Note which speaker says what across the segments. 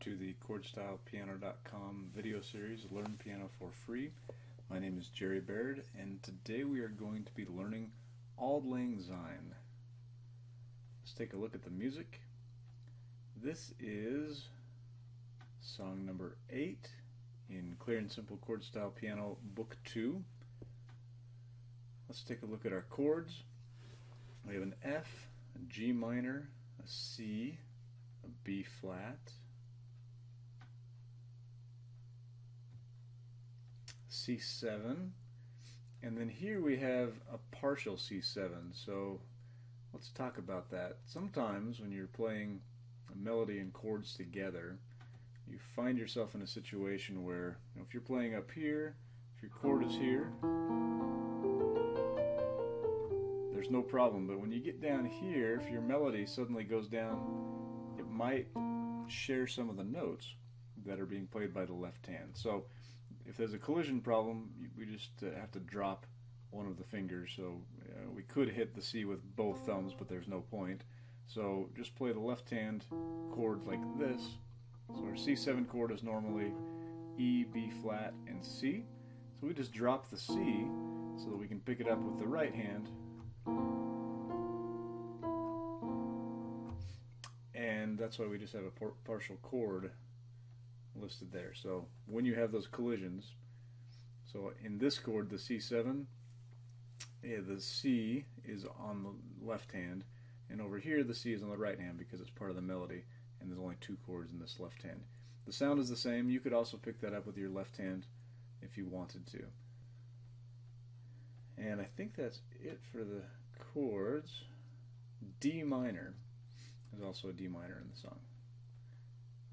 Speaker 1: to the chordstylepiano.com video series, Learn Piano for Free. My name is Jerry Baird, and today we are going to be learning Auld Syne. Let's take a look at the music. This is song number 8 in Clear and Simple Chordstyle Piano Book 2. Let's take a look at our chords. We have an F, a G minor, a C, a B flat, C7, and then here we have a partial C7. So let's talk about that. Sometimes when you're playing a melody and chords together, you find yourself in a situation where, if you're playing up here, if your chord is here, there's no problem. But when you get down here, if your melody suddenly goes down, it might share some of the notes that are being played by the left hand. So if there's a collision problem, we just have to drop one of the fingers. So we could hit the C with both thumbs, but there's no point. So just play the left hand chord like this. So our C7 chord is normally E, B flat, and C. So we just drop the C so that we can pick it up with the right hand. And that's why we just have a partial chord listed there. So when you have those collisions, so in this chord, the C7, the C is on the left hand, and over here the C is on the right hand because it's part of the melody, and there's only 2 chords in this left hand. The sound is the same. You could also pick that up with your left hand if you wanted to. And I think that's it for the chords. D minor is also a D minor in the song.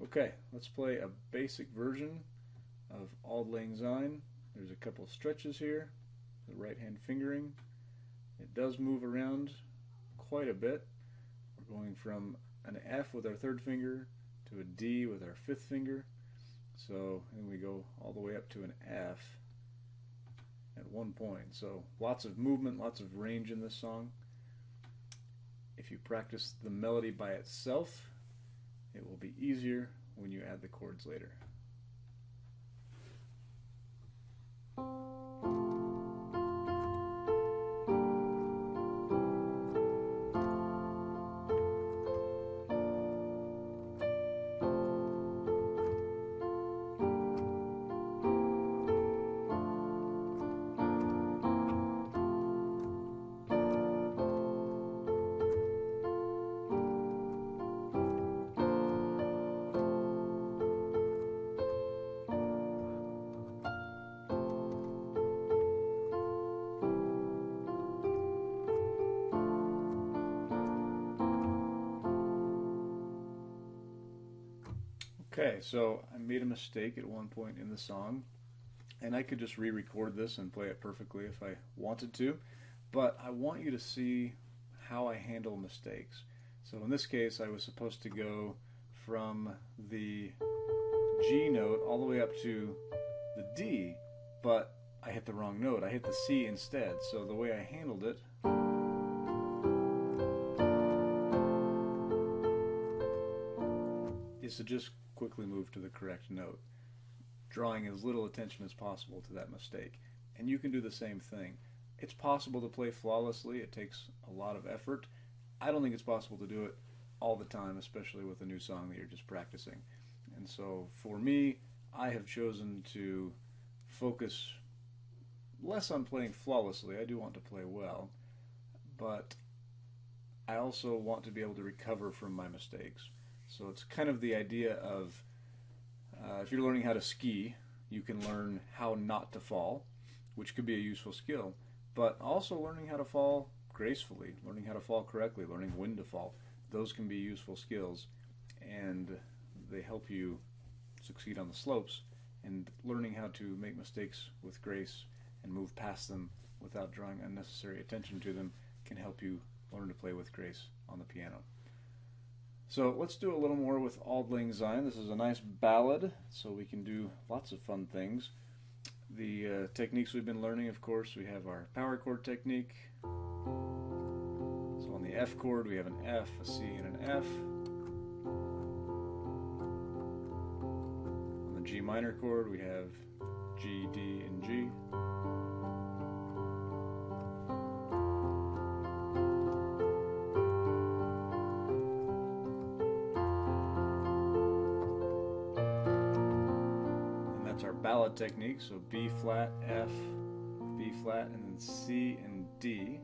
Speaker 1: Okay, let's play a basic version of Auld Syne. There's a couple stretches here, the right hand fingering. It does move around quite a bit. We're going from an F with our 3rd finger to a D with our 5th finger. So, and we go all the way up to an F at one point. So lots of movement, lots of range in this song. If you practice the melody by itself, it will be easier when you add the chords later. Okay, so I made a mistake at one point in the song, and I could just re-record this and play it perfectly if I wanted to, but I want you to see how I handle mistakes. So in this case, I was supposed to go from the G note all the way up to the D, but I hit the wrong note. I hit the C instead. So the way I handled it is to just quickly move to the correct note, drawing as little attention as possible to that mistake. And you can do the same thing. It's possible to play flawlessly. It takes a lot of effort. I don't think it's possible to do it all the time, especially with a new song that you're just practicing. And so for me, I have chosen to focus less on playing flawlessly. I do want to play well, but I also want to be able to recover from my mistakes. So it's kind of the idea of if you're learning how to ski, you can learn how not to fall, which could be a useful skill, but also learning how to fall gracefully, learning how to fall correctly, learning when to fall. Those can be useful skills, and they help you succeed on the slopes, and learning how to make mistakes with grace and move past them without drawing unnecessary attention to them can help you learn to play with grace on the piano. So let's do a little more with Auld Syne. This is a nice ballad, so we can do lots of fun things. The techniques we've been learning, of course, we have our power chord technique. So on the F chord, we have an F, a C, and an F. minor chord, we have G, D, and G. And that's our ballad technique, so B flat, F, B flat, and then C and D.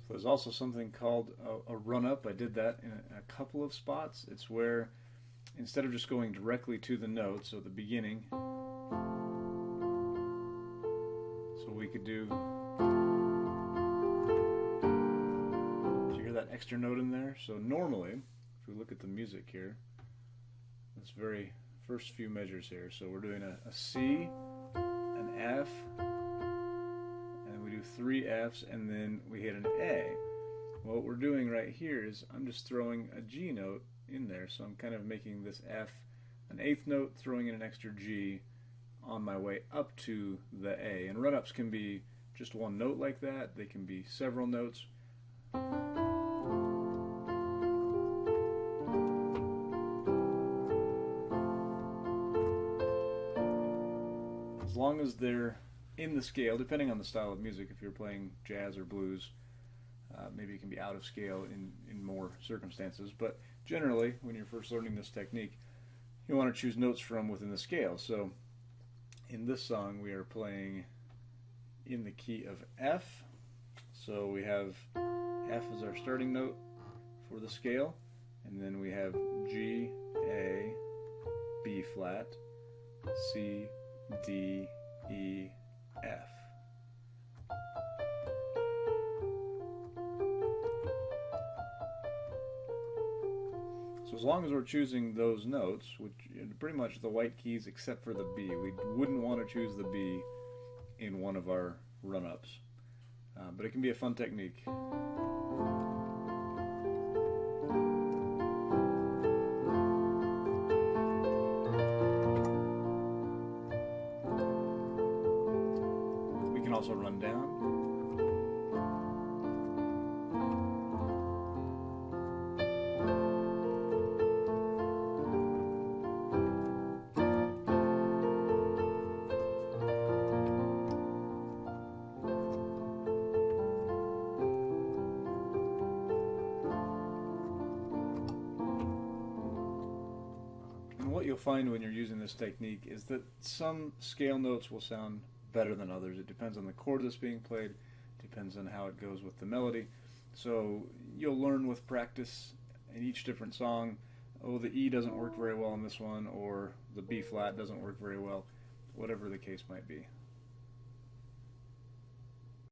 Speaker 1: There's also something called a run-up. I did that in a couple of spots. It's where instead of just going directly to the note, so at the beginning, so we could do, do you hear that extra note in there? So normally, if we look at the music here, this very first few measures here, so we're doing a C, an F, 3 Fs, and then we hit an A. Well, what we're doing right here is I'm just throwing a G note in there, so I'm kind of making this F an eighth note, throwing in an extra G on my way up to the A. And run-ups can be just one note like that, they can be several notes. As long as they're in the scale, depending on the style of music. If you're playing jazz or blues, maybe it can be out of scale in more circumstances, but generally when you're first learning this technique, you want to choose notes from within the scale. So in this song we are playing in the key of F, so we have F as our starting note for the scale, and then we have G, A, B flat, C, D, E, F. So as long as we're choosing those notes, which pretty much the white keys except for the B, we wouldn't want to choose the B in one of our run-ups. But it can be a fun technique. Also run down. And what you'll find when you're using this technique is that some scale notes will sound better than others. It depends on the chord that's being played, depends on how it goes with the melody. So you'll learn with practice in each different song, oh, the E doesn't work very well in this one, or the B flat doesn't work very well, whatever the case might be.